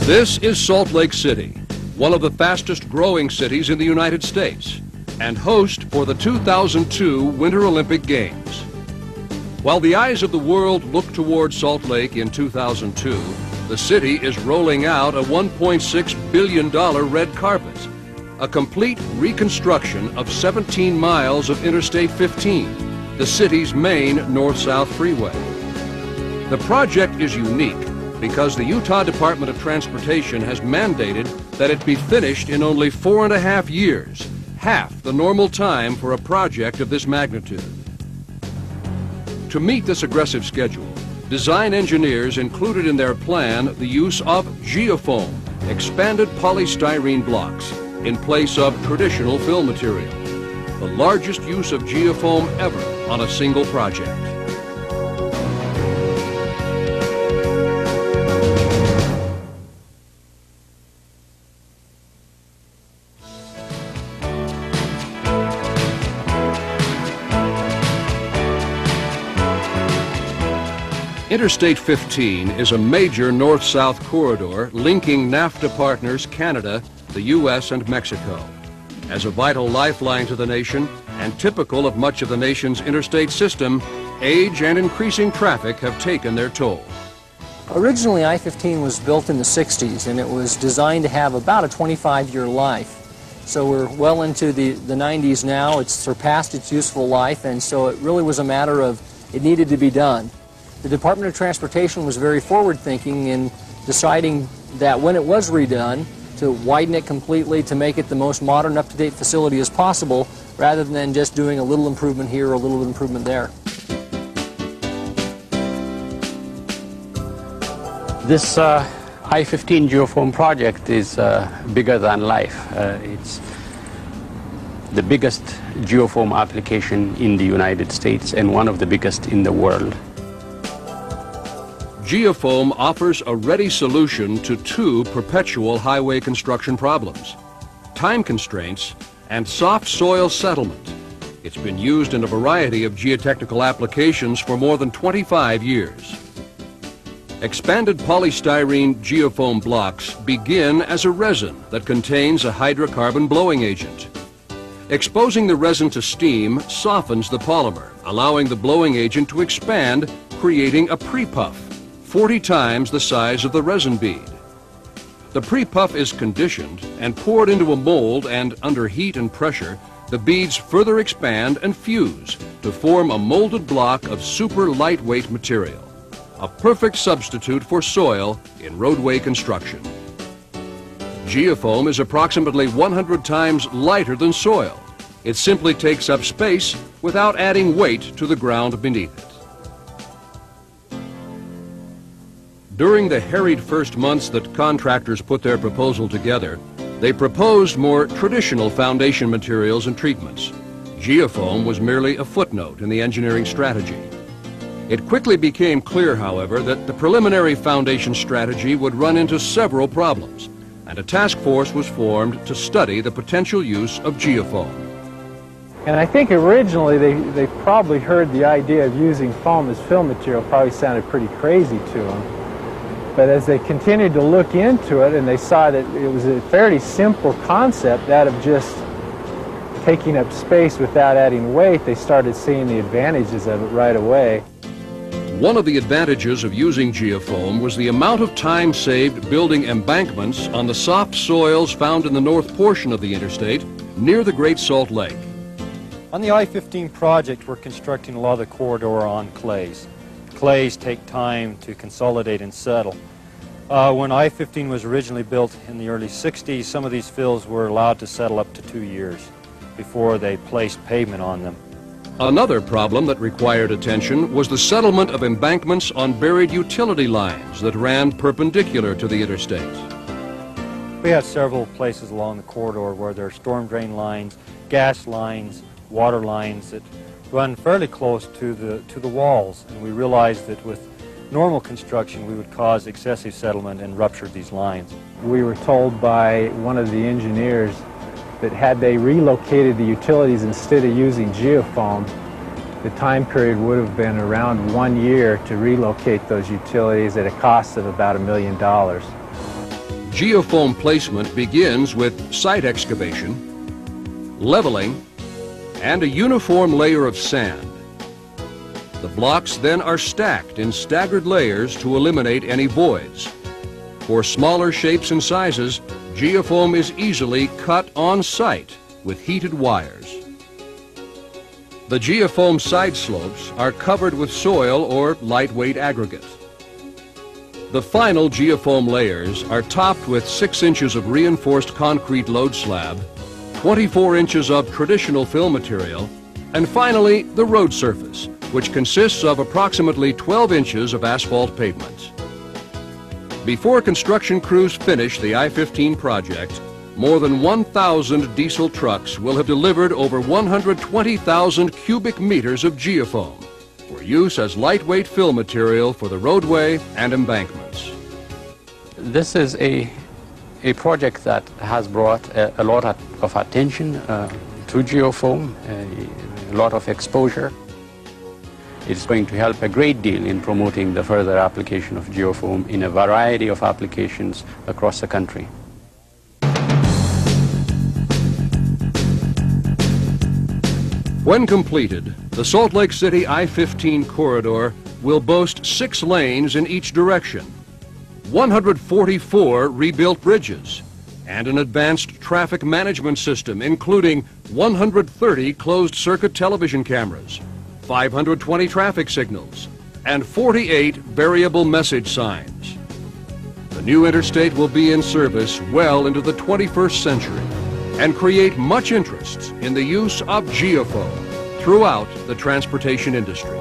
This is Salt Lake City, one of the fastest growing cities in the United States, and host for the 2002 Winter Olympic Games. While the eyes of the world look toward Salt Lake in 2002, the city is rolling out a $1.6 billion red carpet, a complete reconstruction of 17 miles of Interstate 15, the city's main north-south freeway. The project is unique because the Utah Department of Transportation has mandated that it be finished in only 4.5 years, half the normal time for a project of this magnitude. To meet this aggressive schedule, design engineers included in their plan the use of geofoam, expanded polystyrene blocks, in place of traditional fill material, the largest use of geofoam ever on a single project. Interstate 15 is a major north-south corridor linking NAFTA partners Canada, the U.S., and Mexico. As a vital lifeline to the nation and typical of much of the nation's interstate system, age and increasing traffic have taken their toll. Originally, I-15 was built in the 60s, and it was designed to have about a 25-year life. So we're well into the 90s now. It's surpassed its useful life, and so it really was a matter of it needed to be done. The Department of Transportation was very forward-thinking in deciding that when it was redone, to widen it completely, to make it the most modern, up-to-date facility as possible, rather than just doing a little improvement here or a little improvement there. This I-15 geofoam project is bigger than life. It's the biggest geofoam application in the United States and one of the biggest in the world. Geofoam offers a ready solution to two perpetual highway construction problems: time constraints and soft soil settlement. It's been used in a variety of geotechnical applications for more than 25 years. Expanded polystyrene geofoam blocks begin as a resin that contains a hydrocarbon blowing agent. Exposing the resin to steam softens the polymer, allowing the blowing agent to expand, creating a pre-puff, 40 times the size of the resin bead. The pre-puff is conditioned and poured into a mold, and under heat and pressure, the beads further expand and fuse to form a molded block of super lightweight material, a perfect substitute for soil in roadway construction. Geofoam is approximately 100 times lighter than soil. It simply takes up space without adding weight to the ground beneath it. During the harried first months that contractors put their proposal together, they proposed more traditional foundation materials and treatments. Geofoam was merely a footnote in the engineering strategy. It quickly became clear, however, that the preliminary foundation strategy would run into several problems, and a task force was formed to study the potential use of geofoam. And I think originally they probably heard the idea of using foam as fill material probably sounded pretty crazy to them. But as they continued to look into it and they saw that it was a fairly simple concept, that of just taking up space without adding weight, they started seeing the advantages of it right away. One of the advantages of using geofoam was the amount of time saved building embankments on the soft soils found in the north portion of the interstate near the Great Salt Lake. On the I-15 project, we're constructing a lot of the corridor on clays. Clays take time to consolidate and settle. When I-15 was originally built in the early 60s, some of these fills were allowed to settle up to 2 years before they placed pavement on them. Another problem that required attention was the settlement of embankments on buried utility lines that ran perpendicular to the interstate. We have several places along the corridor where there are storm drain lines, gas lines, water lines that run fairly close to the walls, and we realized that with normal construction we would cause excessive settlement and rupture these lines. We were told by one of the engineers that had they relocated the utilities instead of using geofoam, the time period would have been around 1 year to relocate those utilities at a cost of about $1 million. geofoam placement begins with site excavation, leveling, and a uniform layer of sand. The blocks then are stacked in staggered layers to eliminate any voids. For smaller shapes and sizes, geofoam is easily cut on site with heated wires. The geofoam side slopes are covered with soil or lightweight aggregate. The final geofoam layers are topped with 6 inches of reinforced concrete load slab, 24 inches of traditional fill material, and finally the road surface, which consists of approximately 12 inches of asphalt pavement. Before construction crews finish the I-15 project, more than 1,000 diesel trucks will have delivered over 120,000 cubic meters of geofoam for use as lightweight fill material for the roadway and embankments. This is a project that has brought a lot of attention to geofoam, a lot of exposure. It's going to help a great deal in promoting the further application of geofoam in a variety of applications across the country. When completed, the Salt Lake City I-15 corridor will boast 6 lanes in each direction, 144 rebuilt bridges, and an advanced traffic management system including 130 closed-circuit television cameras, 520 traffic signals, and 48 variable message signs. The new interstate will be in service well into the 21st century and create much interest in the use of geofoam throughout the transportation industry.